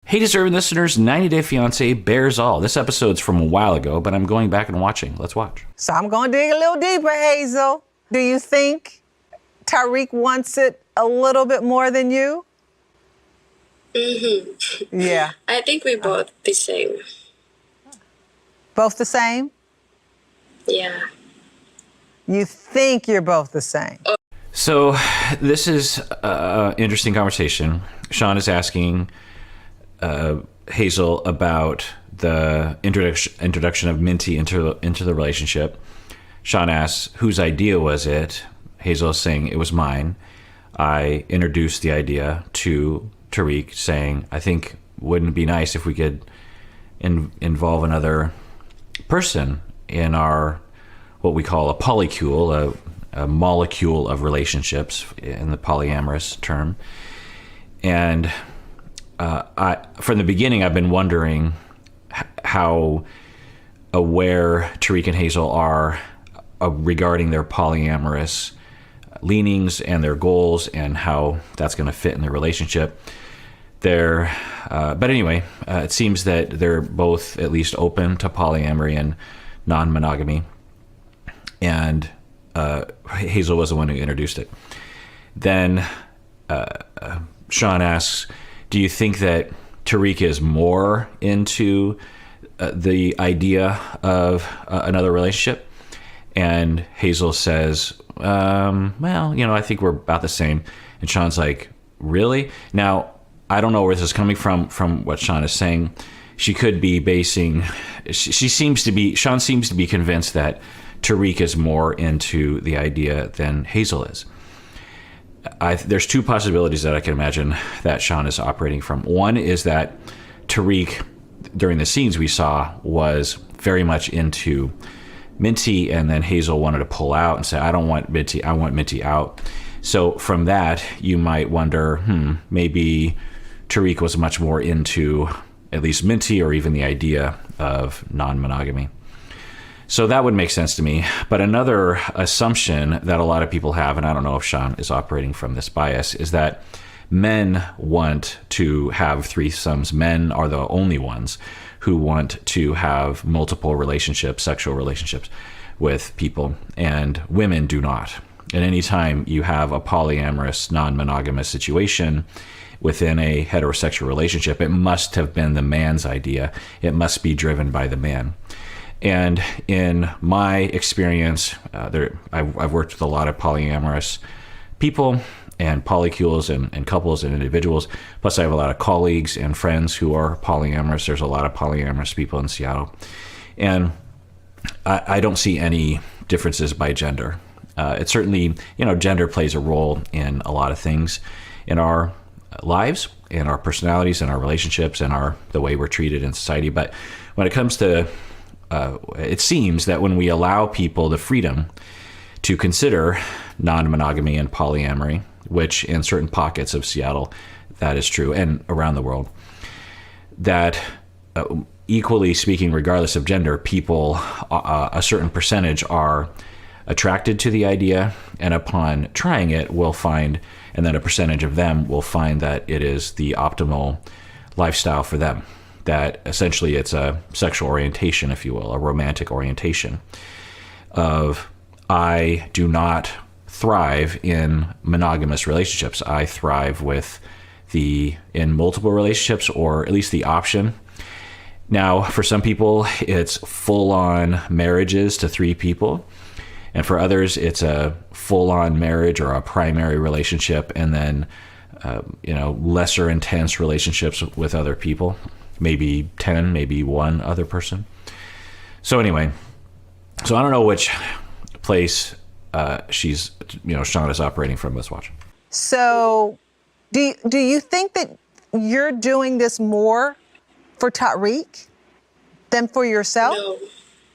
Hey, deserving listeners, 90 Day Fiancé bears all. This episode's from a while ago, but I'm going back and watching. Let's watch. So I'm going to dig a little deeper, Hazel. Do you think Tariq wants it a little bit more than you? Mm-hmm. Yeah. I think we both the same. Both the same? Yeah. You think you're both the same? So this is an interesting conversation. Sean is asking Hazel about the introduction of Minty into the relationship. Sean asks, whose idea was it? Hazel is saying, it was mine. I introduced the idea to Tariq, saying, I think wouldn't it be nice if we could involve another person in our, what we call a polycule, a molecule of relationships in the polyamorous term. And from the beginning, I've been wondering how aware Tarik and Hazel are regarding their polyamorous leanings and their goals and how that's going to fit in their relationship. But anyway, it seems that they're both at least open to polyamory and non-monogamy. And Hazel was the one who introduced it. Then Sean asks, do you think that Tariq is more into the idea of another relationship? And Hazel says, well, I think we're about the same. And Sean's like, really? Now, I don't know where this is coming from what Sean is saying. She could be basing, Sean seems to be convinced that Tariq is more into the idea than Hazel is. There's two possibilities that I can imagine that Sean is operating from. One is that Tariq, during the scenes we saw, was very much into Minty, and then Hazel wanted to pull out and say, I don't want Minty, I want Minty out. So from that, you might wonder, maybe Tariq was much more into at least Minty or even the idea of non-monogamy. So that would make sense to me. But another assumption that a lot of people have, and I don't know if Sean is operating from this bias, is that men want to have threesomes. Men are the only ones who want to have multiple relationships, sexual relationships with people, and women do not. And anytime you have a polyamorous, non-monogamous situation within a heterosexual relationship, it must have been the man's idea. It must be driven by the man. And in my experience, I've worked with a lot of polyamorous people and polycules and couples and individuals. Plus, I have a lot of colleagues and friends who are polyamorous. There's a lot of polyamorous people in Seattle. And I don't see any differences by gender. It certainly, gender plays a role in a lot of things in our lives, in our personalities, in our relationships, and the way we're treated in society. But when it comes to it seems that when we allow people the freedom to consider non-monogamy and polyamory, which in certain pockets of Seattle, that is true, and around the world, that equally speaking, regardless of gender, people, a certain percentage are attracted to the idea, and upon trying it, will find, and then a percentage of them will find that it is the optimal lifestyle for them. That essentially it's a sexual orientation, if you will, a romantic orientation of, I do not thrive in monogamous relationships. I thrive in multiple relationships, or at least the option. Now, for some people, it's full-on marriages to 3 people. And for others, it's a full-on marriage or a primary relationship, and then, lesser intense relationships with other people. Maybe 10, maybe one other person. So anyway, I don't know which place Sean is operating from. Let's watch. So do you think that you're doing this more for Tariq than for yourself? No.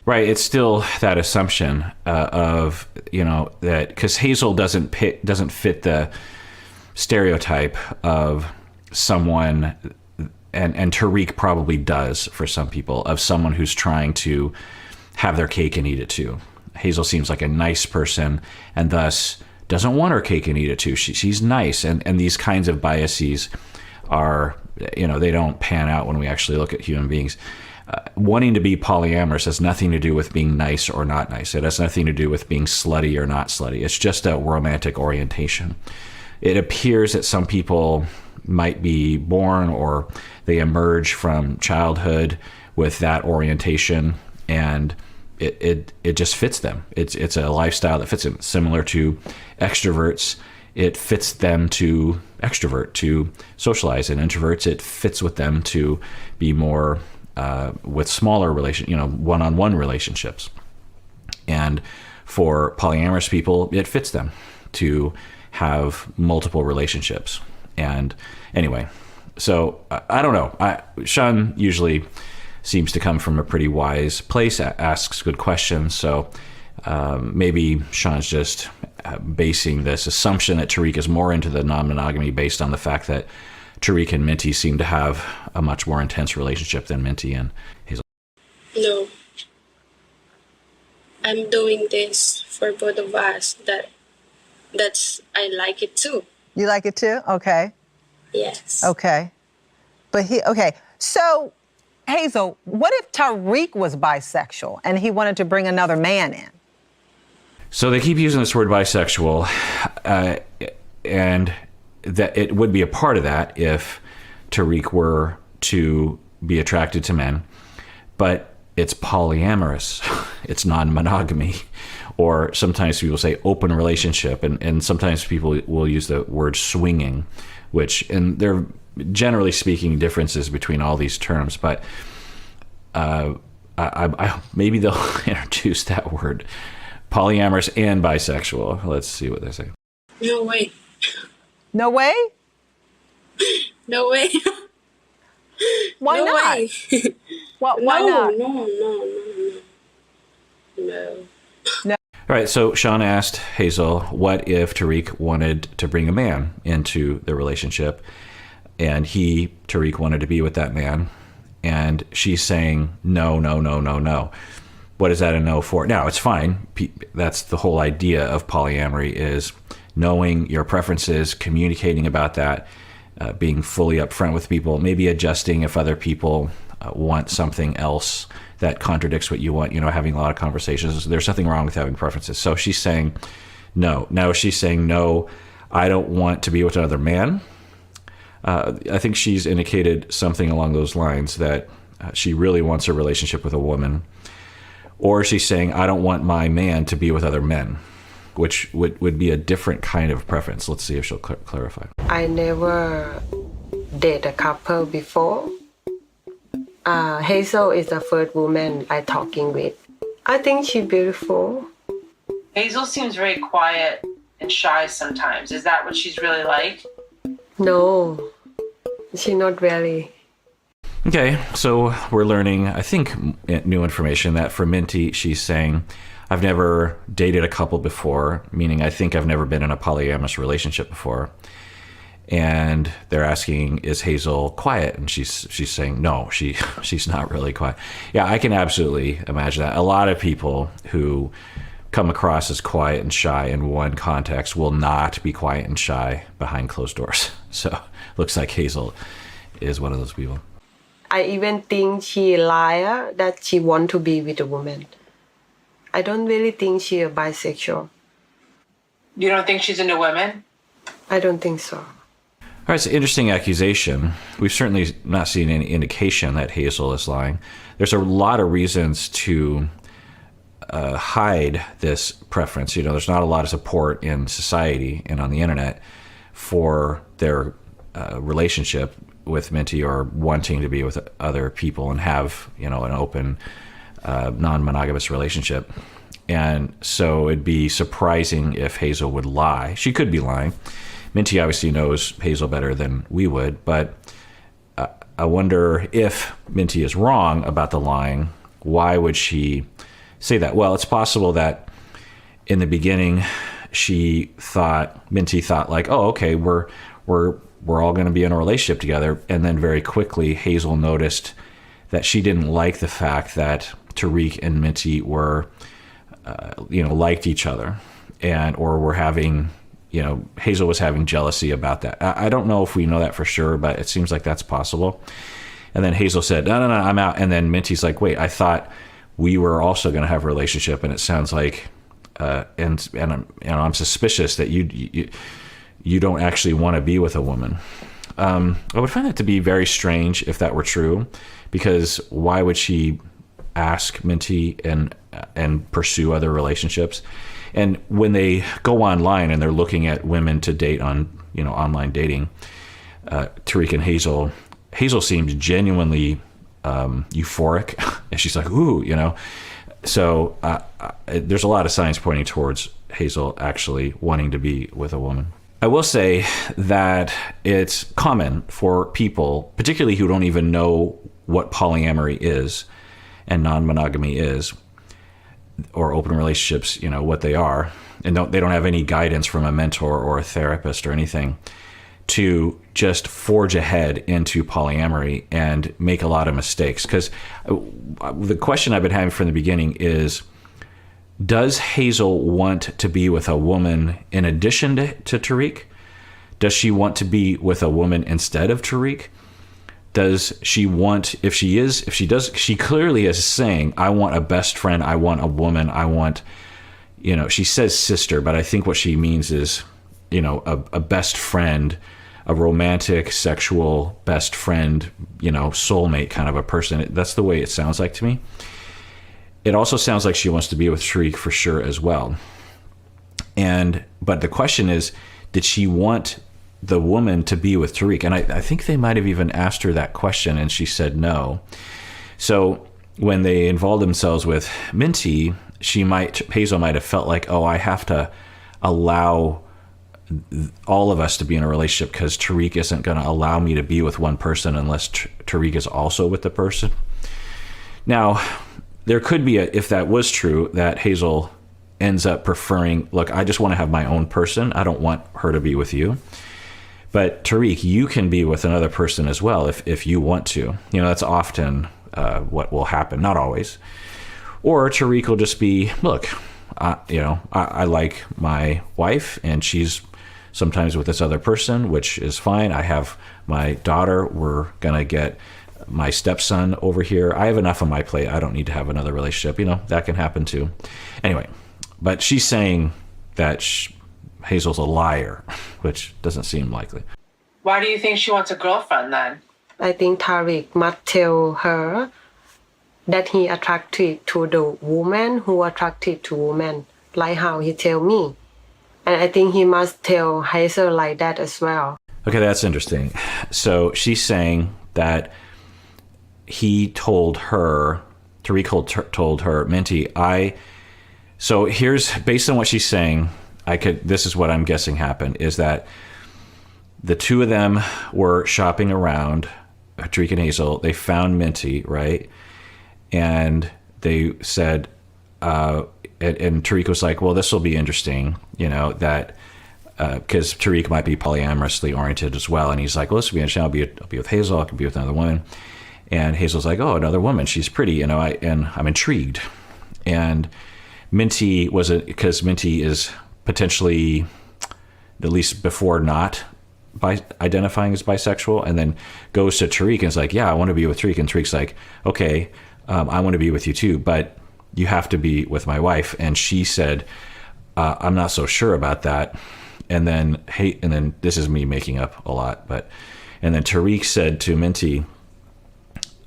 Right. It's still that assumption of, that because Hazel doesn't fit the stereotype of someone, and Tariq probably does for some people, of someone who's trying to have their cake and eat it too. Hazel seems like a nice person and thus doesn't want her cake and eat it too. She's nice. And these kinds of biases are they don't pan out when we actually look at human beings. Wanting to be polyamorous has nothing to do with being nice or not nice. It has nothing to do with being slutty or not slutty. It's just a romantic orientation. It appears that some people might be born or they emerge from childhood with that orientation, and it just fits them. It's a lifestyle that fits them. Similar to extroverts, it fits them to extrovert, to socialize, and introverts, it fits with them to be more with smaller one-on-one relationships. And for polyamorous people, it fits them to have multiple relationships. And anyway, so I don't know. Sean usually seems to come from a pretty wise place, asks good questions. So maybe Sean's just basing this assumption that Tariq is more into the non-monogamy based on the fact that Tariq and Minty seem to have a much more intense relationship than Minty and Hazel. No. I'm doing this for both of us. I like it too. You like it too? Okay. Yes. Okay. Okay. So, Hazel, what if Tariq was bisexual and he wanted to bring another man in? So they keep using this word bisexual, and that it would be a part of that if Tariq were to be attracted to men, but it's polyamorous. It's non-monogamy, or sometimes people say open relationship, and sometimes people will use the word swinging, and there are generally speaking differences between all these terms, but maybe they'll introduce that word, polyamorous and bisexual. Let's see what they say. No way. No way? No way. Why no not? Way. Why not? No. All right, so Sean asked Hazel, what if Tariq wanted to bring a man into the relationship, and Tariq wanted to be with that man, and she's saying, no. What is that a no for? Now, it's fine. That's the whole idea of polyamory, is knowing your preferences, communicating about that, being fully upfront with people, maybe adjusting if other people want something else that contradicts what you want, having a lot of conversations. There's nothing wrong with having preferences. So she's saying no. Now she's saying, no, I don't want to be with another man. I think she's indicated something along those lines, that she really wants a relationship with a woman. Or she's saying, I don't want my man to be with other men, which would be a different kind of preference. Let's see if she'll clarify. I never date a couple before. Hazel is the first woman I'm talking with. I think she's beautiful. Hazel seems very quiet and shy sometimes. Is that what she's really like? No, she's not really. Okay, so we're learning, I think, new information that for Minty, she's saying, I've never dated a couple before, meaning I think I've never been in a polyamorous relationship before. And they're asking, is Hazel quiet? And she's saying, no, she's not really quiet. Yeah, I can absolutely imagine that. A lot of people who come across as quiet and shy in one context will not be quiet and shy behind closed doors. So looks like Hazel is one of those people. I even think she liar that she want to be with a woman. I don't really think she a bisexual. You don't think she's into women? I don't think so. All right, it's an interesting accusation. We've certainly not seen any indication that Hazel is lying. There's a lot of reasons to hide this preference. There's not a lot of support in society and on the internet for their relationship with Minty, or wanting to be with other people and have, an open, non-monogamous relationship. And so it'd be surprising if Hazel would lie. She could be lying. Minty obviously knows Hazel better than we would, but I wonder if Minty is wrong about the lying, why would she say that? Well, it's possible that in the beginning Minty thought like, oh, okay, we're all going to be in a relationship together. And then very quickly, Hazel noticed that she didn't like the fact that Tariq and Minty were, liked each other, or were having, Hazel was having jealousy about that. I don't know if we know that for sure, but it seems like that's possible. And then Hazel said, no, I'm out. And then Minty's like, wait, I thought we were also going to have a relationship. And it sounds like, and I'm suspicious that you don't actually want to be with a woman. I would find that to be very strange if that were true, because why would she ask Minty and pursue other relationships? And when they go online and they're looking at women to date on, online dating, Tarik and Hazel seems genuinely euphoric, and she's like, ooh, So there's a lot of signs pointing towards Hazel actually wanting to be with a woman. I will say that it's common for people, particularly who don't even know what polyamory is and non-monogamy is, or open relationships, what they are, and they don't have any guidance from a mentor or a therapist or anything, to just forge ahead into polyamory and make a lot of mistakes. Because the question I've been having from the beginning is, does Hazel want to be with a woman in addition to Tariq? Does she want to be with a woman instead of Tariq? Does she want, if she clearly is saying, I want a best friend, I want a woman, I want, she says sister, but I think what she means is, a best friend, a romantic, sexual best friend, soulmate kind of a person. That's the way it sounds like to me. It also sounds like she wants to be with Tariq for sure as well. But the question is, did she want the woman to be with Tariq? And I think they might have even asked her that question, and she said no. So when they involved themselves with Minty, Hazel might have felt like, oh, I have to allow all of us to be in a relationship because Tariq isn't going to allow me to be with one person unless Tariq is also with the person. Now, there could be, if that was true, that Hazel ends up preferring, look, I just want to have my own person. I don't want her to be with you. But Tariq, you can be with another person as well if you want to. That's often what will happen. Not always. Or Tariq will just be, look, I like my wife and she's sometimes with this other person, which is fine. I have my daughter. We're going to get my stepson over here. I have enough on my plate. I don't need to have another relationship. That can happen too. Anyway, but she's saying that Hazel's a liar, which doesn't seem likely. Why do you think she wants a girlfriend then? I think Tariq must tell her that he attracted to the woman who attracted to women, like how he tell me. And I think he must tell Hazel like that as well. Okay, that's interesting. So she's saying that he told her, Tariq told her, Minty, so here's, based on what she's saying, this is what I'm guessing happened, is that the two of them were shopping around, Tariq and Hazel. They found Minty, right? And they said, and Tariq was like, well, this will be interesting, that, because Tariq might be polyamorously oriented as well. And he's like, well, this will be interesting. I'll be with Hazel. I can be with another woman. And Hazel's like, oh, another woman. She's pretty, and I'm intrigued. And Minty because Minty is potentially, at least before, not identifying as bisexual, and then goes to Tariq and is like, yeah, I want to be with Tariq. And Tariq's like, okay, I want to be with you too, but you have to be with my wife. And she said, I'm not so sure about that. And then this is me making up a lot, and then Tariq said to Minty,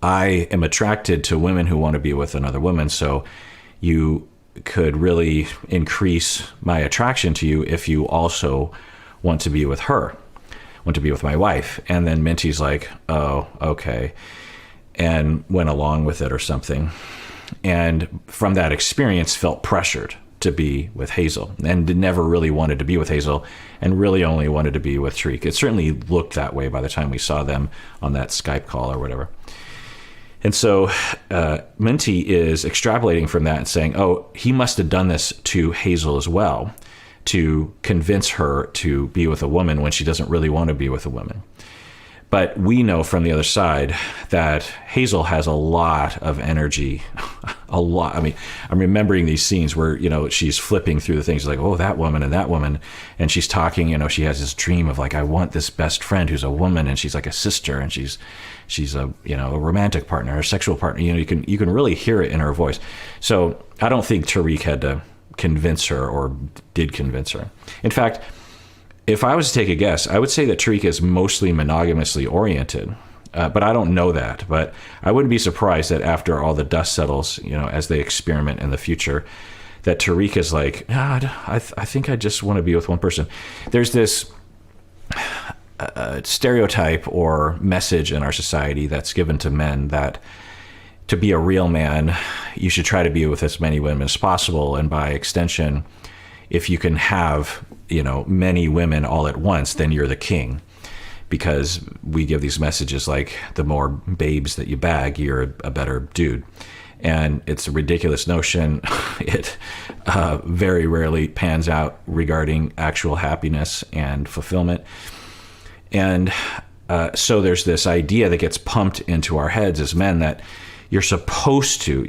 I am attracted to women who want to be with another woman, so you could really increase my attraction to you if you also want to be with her, want to be with my wife. And then Minty's like, oh, okay, and went along with it or something. And from that experience felt pressured to be with Hazel and never really wanted to be with Hazel and really only wanted to be with Tariq. It certainly looked that way by the time we saw them on that Skype call or whatever. And so Minty is extrapolating from that and saying, oh, he must have done this to Hazel as well to convince her to be with a woman when she doesn't really want to be with a woman. But we know from the other side that Hazel has a lot of energy, a lot. I mean, I'm remembering these scenes where, she's flipping through the things like, oh, that woman and that woman. And she's talking, she has this dream of like, I want this best friend who's a woman, and she's like a sister, and she's a, a romantic partner, a sexual partner. You can really hear it in her voice. So I don't think Tariq had to convince her or did convince her. In fact, if I was to take a guess, I would say that Tariq is mostly monogamously oriented, but I don't know that. But I wouldn't be surprised that after all the dust settles, as they experiment in the future, that Tariq is like, I think I just want to be with one person. There's this stereotype or message in our society that's given to men that to be a real man, you should try to be with as many women as possible, and by extension, if you can have, many women all at once, then you're the king. Because we give these messages like, the more babes that you bag, you're a better dude. And it's a ridiculous notion. It very rarely pans out regarding actual happiness and fulfillment. And so there's this idea that gets pumped into our heads as men that you're supposed to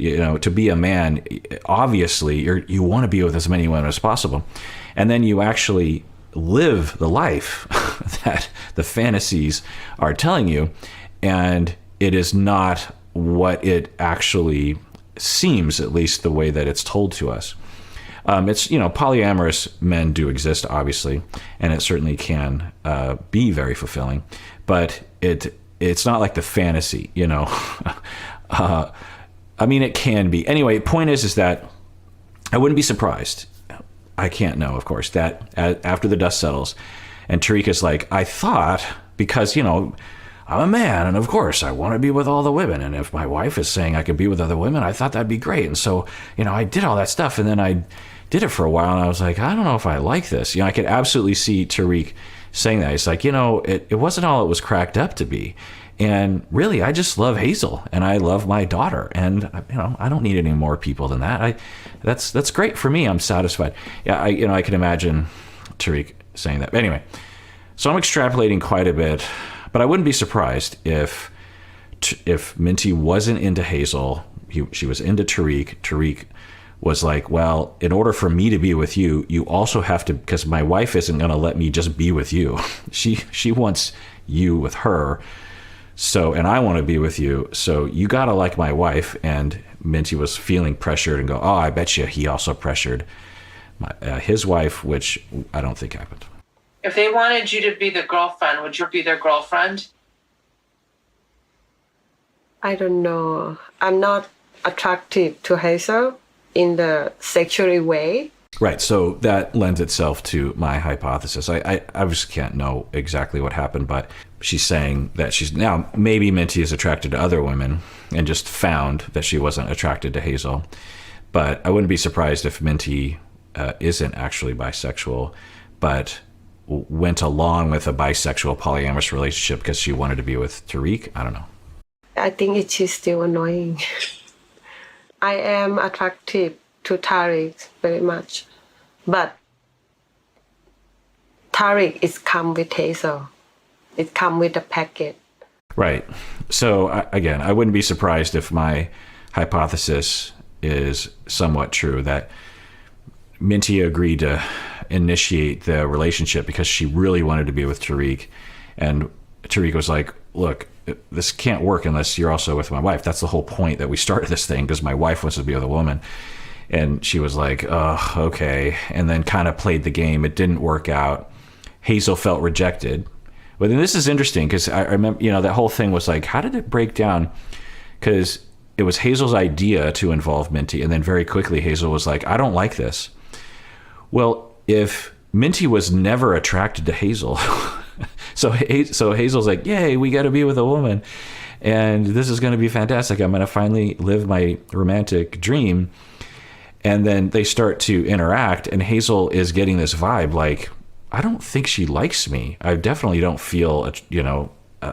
be a man. Obviously, you want to be with as many women as possible. And then you actually live the life that the fantasies are telling you. And it is not what it actually seems, at least the way that it's told to us. It's, polyamorous men do exist, obviously, and it certainly can be very fulfilling. But it's not like the fantasy, I mean, it can be. Anyway, point is that I wouldn't be surprised. I can't know, of course, that after the dust settles and Tariq is like, I thought, because, I'm a man, and of course I want to be with all the women. And if my wife is saying I could be with other women, I thought that'd be great. And so, I did all that stuff, and then I did it for a while, and I was like, I don't know if I like this. I could absolutely see Tariq saying that. He's like, it wasn't all it was cracked up to be. And really, I just love Hazel, and I love my daughter, and I don't need any more people than that. That's great for me. I'm satisfied. Yeah, I can imagine Tariq saying that. But anyway, so I'm extrapolating quite a bit, but I wouldn't be surprised if Minty wasn't into Hazel. She was into Tariq. Tariq was like, well, in order for me to be with you, you also have to, because my wife isn't going to let me just be with you. She wants you with her. So, and I want to be with you. So you got to like my wife. And Minty was feeling pressured and go, oh, I bet you he also pressured his wife, which I don't think happened. If they wanted you to be the girlfriend, would you be their girlfriend? I don't know. I'm not attractive to Hazel in the sexual way. Right. So that lends itself to my hypothesis. I just can't know exactly what happened, but she's saying that she's now, maybe Minty is attracted to other women and just found that she wasn't attracted to Hazel. But I wouldn't be surprised if Minty isn't actually bisexual, but went along with a bisexual polyamorous relationship because she wanted to be with Tariq. I don't know. I think it is still annoying. I am attractive to Tariq very much, but Tariq is come with Hazel. It come with a packet. Right. So again, I wouldn't be surprised if my hypothesis is somewhat true, that Minty agreed to initiate the relationship because she really wanted to be with Tariq, and Tariq was like, look, this can't work unless you're also with my wife. That's the whole point that we started this thing, because my wife wants to be with a woman. And she was like, oh, okay. And then kind of played the game. It didn't work out. Hazel felt rejected. But then this is interesting, because I remember, that whole thing was like, how did it break down? Because it was Hazel's idea to involve Minty. And then very quickly, Hazel was like, I don't like this. Well, if Minty was never attracted to Hazel, so Hazel's like, yay, we got to be with a woman. And this is going to be fantastic. I'm going to finally live my romantic dream. And then they start to interact, and Hazel is getting this vibe like, I don't think she likes me. I definitely don't feel,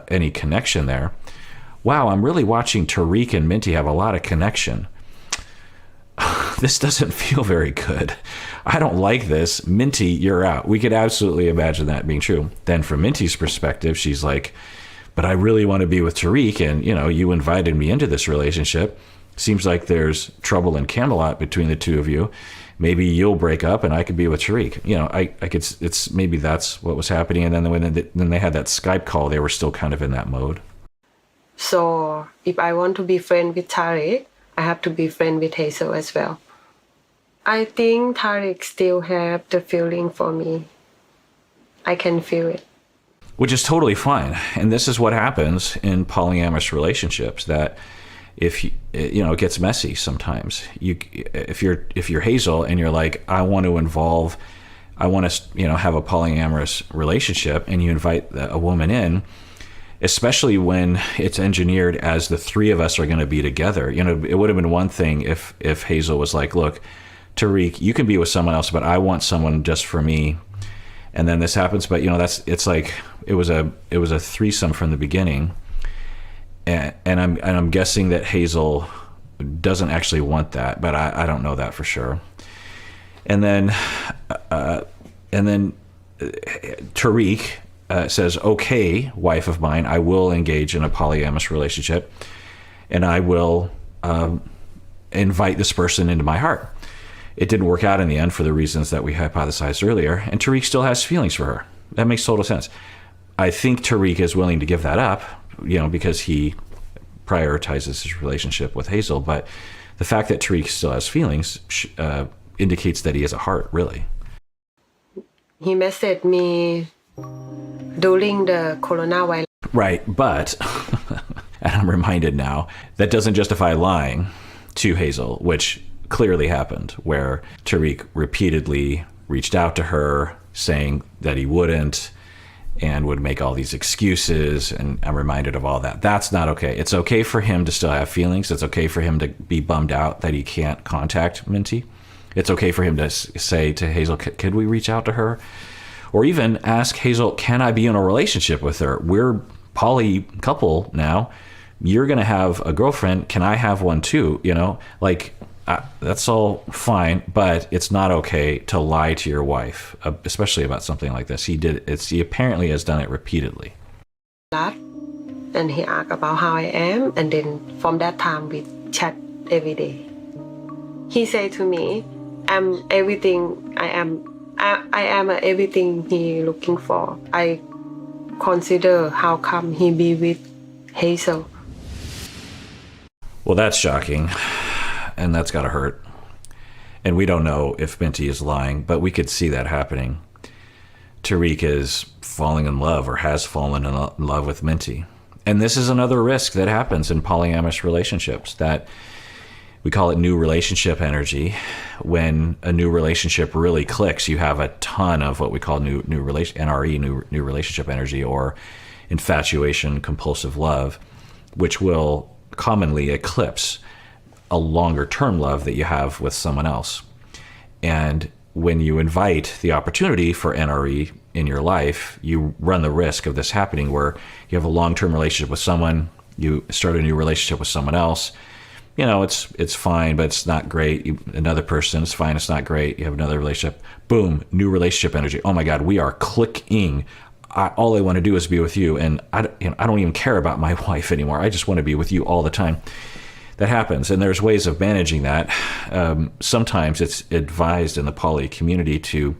any connection there. Wow, I'm really watching Tariq and Minty have a lot of connection. This doesn't feel very good. I don't like this. Minty, you're out. We could absolutely imagine that being true. Then from Minty's perspective, she's like, but I really want to be with Tariq, and you invited me into this relationship. Seems like there's trouble in Camelot between the two of you. Maybe you'll break up and I could be with Tariq. I could. It's maybe that's what was happening. And then when they had that Skype call, they were still kind of in that mode. So if I want to be friend with Tariq, I have to be friend with Hazel as well. I think Tariq still have the feeling for me. I can feel it. Which is totally fine. And this is what happens in polyamorous relationships, that if it gets messy sometimes. If you're Hazel and you're like, I want to have a polyamorous relationship, and you invite a woman in, especially when it's engineered as the three of us are going to be together. It would have been one thing if Hazel was like, look, Tariq, you can be with someone else, but I want someone just for me. And then this happens, but it's like it was a threesome from the beginning. And I'm guessing that Hazel doesn't actually want that, but I don't know that for sure. And then Tariq says, "Okay, wife of mine, I will engage in a polyamorous relationship, and I will invite this person into my heart." It didn't work out in the end for the reasons that we hypothesized earlier, and Tariq still has feelings for her. That makes total sense. I think Tariq is willing to give that up, because he prioritizes his relationship with Hazel. But the fact that Tariq still has feelings indicates that he has a heart, really. He messaged me during the coronavirus. Right, but, and I'm reminded now, that doesn't justify lying to Hazel, which clearly happened, where Tariq repeatedly reached out to her saying that he wouldn't, and would make all these excuses, and I'm reminded of all that. That's not okay. It's okay for him to still have feelings. It's okay for him to be bummed out that he can't contact Minty. It's okay for him to say to Hazel, could we reach out to her? Or even ask Hazel, can I be in a relationship with her? We're poly couple now. You're going to have a girlfriend. Can I have one too? That's all fine, but it's not okay to lie to your wife, especially about something like this. He apparently has done it repeatedly. And he asked about how I am, and then from that time we chat every day. He said to me, I'm everything I am. I am everything he looking for. I consider how come he be with Hazel. Well, that's shocking. And that's got to hurt. And we don't know if Minty is lying, but we could see that happening. Tariq is falling in love, or has fallen in love with Minty. And this is another risk that happens in polyamorous relationships, that we call it new relationship energy. When a new relationship really clicks, you have a ton of what we call new relationship energy, or infatuation, compulsive love, which will commonly eclipse a longer term love that you have with someone else. And when you invite the opportunity for NRE in your life, you run the risk of this happening, where you have a long-term relationship with someone, you start a new relationship with someone else. It's fine, but it's not great. Another person, it's fine, it's not great. You have another relationship. Boom, new relationship energy. Oh my God, we are clicking. All I want to do is be with you, and I don't even care about my wife anymore. I just want to be with you all the time. That happens, and there's ways of managing that. Sometimes it's advised in the poly community to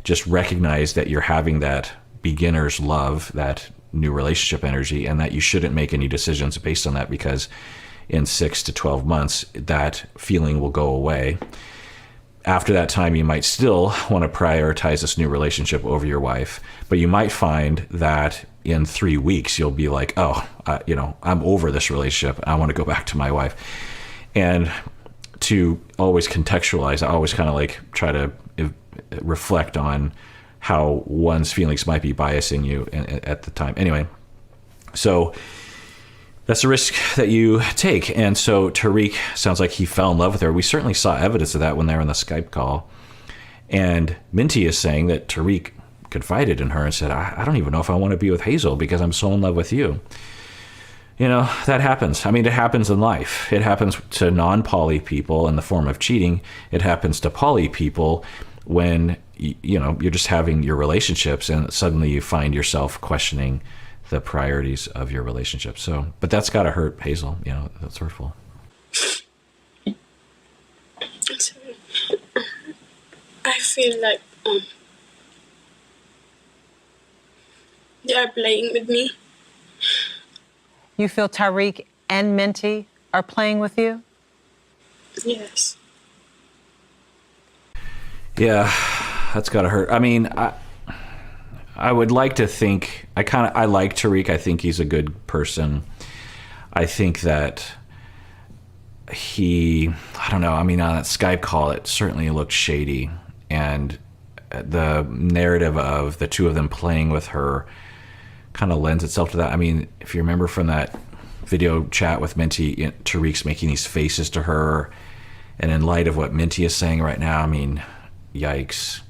just recognize that you're having that beginner's love, that new relationship energy, and that you shouldn't make any decisions based on that, because in 6 to 12 months, that feeling will go away. After that time, you might still want to prioritize this new relationship over your wife, but you might find that in 3 weeks, you'll be like, I'm over this relationship. I want to go back to my wife. And to always contextualize, I always kind of try to reflect on how one's feelings might be biasing you at the time. Anyway, so that's a risk that you take. And so Tariq sounds like he fell in love with her. We certainly saw evidence of that when they were on the Skype call. And Minty is saying that Tariq confided in her and said, I don't even know if I want to be with Hazel because I'm so in love with you. That happens. I mean, it happens in life. It happens to non-poly people in the form of cheating. It happens to poly people when, you're just having your relationships and suddenly you find yourself questioning the priorities of your relationship. So, but that's got to hurt Hazel. You know, that's hurtful. So, I feel like they are playing with me. You feel Tariq and Minty are playing with you? Yes. Yeah, that's got to hurt. I mean, I would like to think, I like Tariq. I think he's a good person. I think that I don't know, I mean, on that Skype call, it certainly looked shady. And the narrative of the two of them playing with her kind of lends itself to that. I mean, if you remember from that video chat with Minty, Tariq's making these faces to her. And in light of what Minty is saying right now, I mean, yikes.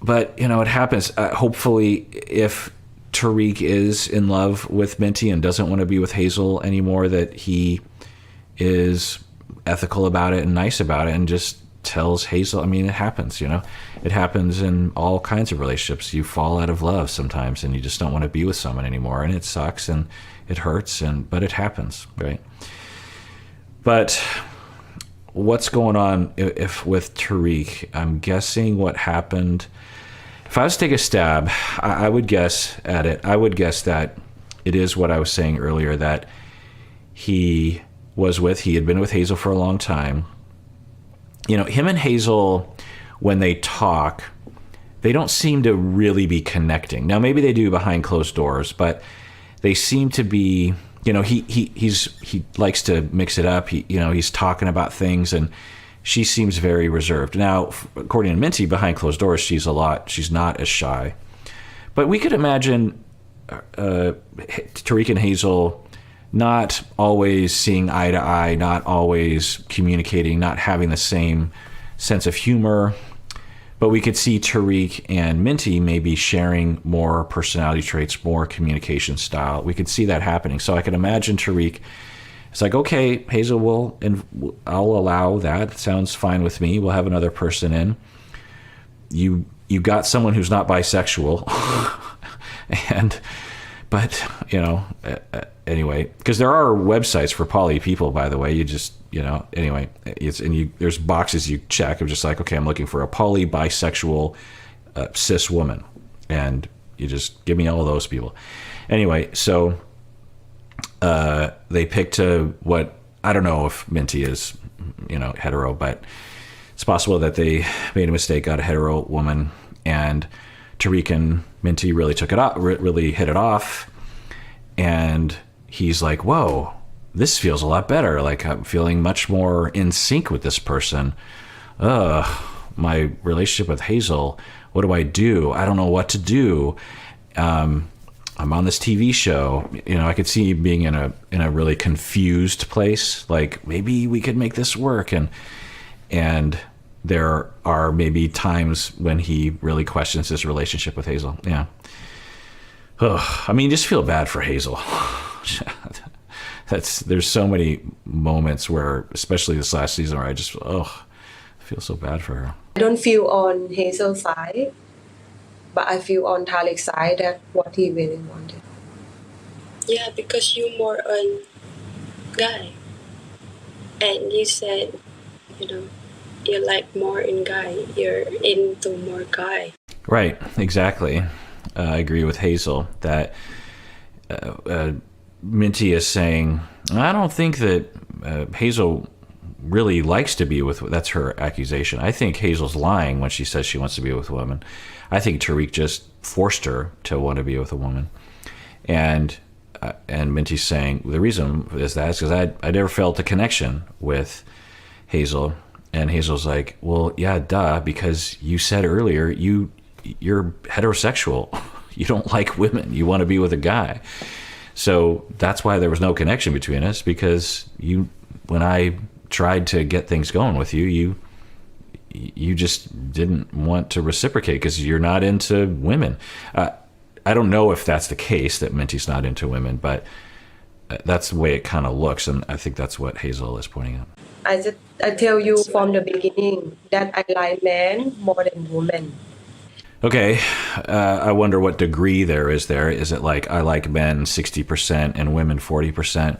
But, you know, it happens. Hopefully, if Tariq is in love with Minty and doesn't want to be with Hazel anymore, that he is ethical about it and nice about it and just tells Hazel. I mean, it happens, you know. It happens in all kinds of relationships. You fall out of love sometimes and you just don't want to be with someone anymore, and it sucks and it hurts, but it happens, right? But what's going on if with Tariq? I'm guessing what happened. If I was to take a stab, I would guess at it. I would guess that it is what I was saying earlier, that he had been with Hazel for a long time. You know, him and Hazel, when they talk, they don't seem to really be connecting. Now, maybe they do behind closed doors, but they seem to be, you know, he likes to mix it up. He's talking about things, and she seems very reserved. Now, according to Minty, behind closed doors, she's not as shy. But we could imagine Tarik and Hazel not always seeing eye to eye, not always communicating, not having the same sense of humor. But we could see Tariq and Minty maybe sharing more personality traits, more communication style. We could see that happening. So I could imagine Tariq, it's like, okay, Hazel, I'll allow that. It sounds fine with me. We'll have another person in. You got someone who's not bisexual. But, you know, anyway, because there are websites for poly people, by the way. You just, you know, anyway, there's boxes you check. I'm just like, okay, I'm looking for a poly bisexual cis woman, and you just give me all of those people. Anyway, so they picked what, I don't know if Minty is, you know, hetero, but it's possible that they made a mistake, got a hetero woman, and Tariq and Minty really really hit it off. And he's like, whoa, this feels a lot better. Like, I'm feeling much more in sync with this person. My relationship with Hazel, what do? I don't know what to do. I'm on this TV show. You know, I could see being in a really confused place. Like, maybe we could make this work. And there are maybe times when he really questions his relationship with Hazel. Yeah. I mean, just feel bad for Hazel. There's so many moments where, especially this last season, where I just, I feel so bad for her. I don't feel on Hazel's side, but I feel on Tariq's side that what he really wanted. Yeah, because you more on guy. And you said, you know, you like more in guy. You're into more guy. Right, exactly. I agree with Hazel that Minty is saying, I don't think that Hazel really likes to be with, that's her accusation. I think Hazel's lying when she says she wants to be with a woman. I think Tariq just forced her to want to be with a woman. And Minty's saying, the reason is that is because I never felt a connection with Hazel. And Hazel's like, well, yeah, duh, because you said earlier you're heterosexual. You don't like women. You want to be with a guy. So that's why there was no connection between us, because when I tried to get things going with you just didn't want to reciprocate because you're not into women. I don't know if that's the case, that Minty's not into women, but that's the way it kind of looks. And I think that's what Hazel is pointing out. I tell you from the beginning that I like men more than women. Okay, I wonder what degree there is there. Is it like I like men 60% and women 40%?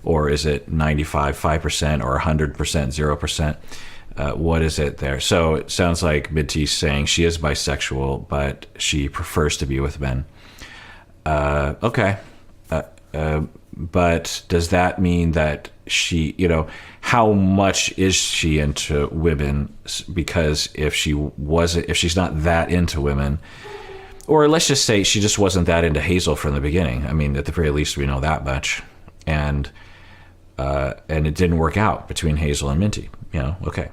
Or is it 95, 5% or 100%, 0%? What is it there? So it sounds like Minty's saying she is bisexual, but she prefers to be with men. Okay. But does that mean that she, how much is she into women? Because if she's not that into women, or let's just say she just wasn't that into Hazel from the beginning. I mean, at the very least, we know that much. And it didn't work out between Hazel and Minty, okay.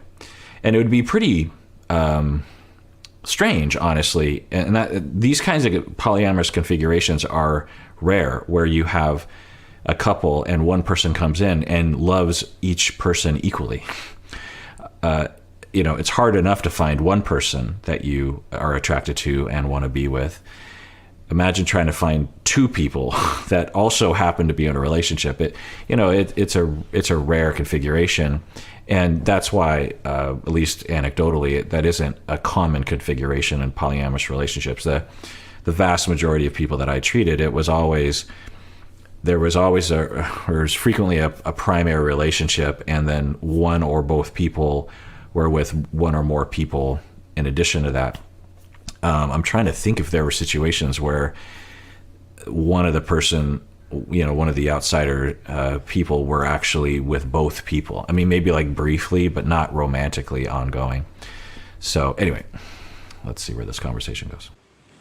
And it would be pretty strange, honestly. And these kinds of polyamorous configurations are rare, where you have a couple and one person comes in and loves each person equally. It's hard enough to find one person that you are attracted to and want to be with. Imagine trying to find two people that also happen to be in a relationship. It's a rare configuration, and that's why, at least anecdotally, that isn't a common configuration in polyamorous relationships. The vast majority of people that I treated, there was frequently a primary relationship, and then one or both people were with one or more people in addition to that. I'm trying to think if there were situations where one of the outsider people were actually with both people. I mean, maybe like briefly, but not romantically ongoing. So anyway, let's see where this conversation goes.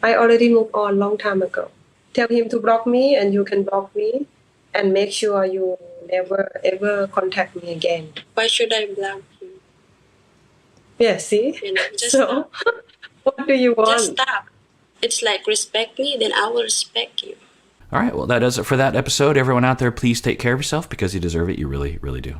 I already moved on long time ago. Tell him to block me and you can block me, and make sure you never ever contact me again. Why should I block you? Yeah, see? Just so stop. What do you want? Just stop. It's like respect me, then I will respect you. All right, well, that does it for that episode. Everyone out there, please take care of yourself because you deserve it. You really, really do.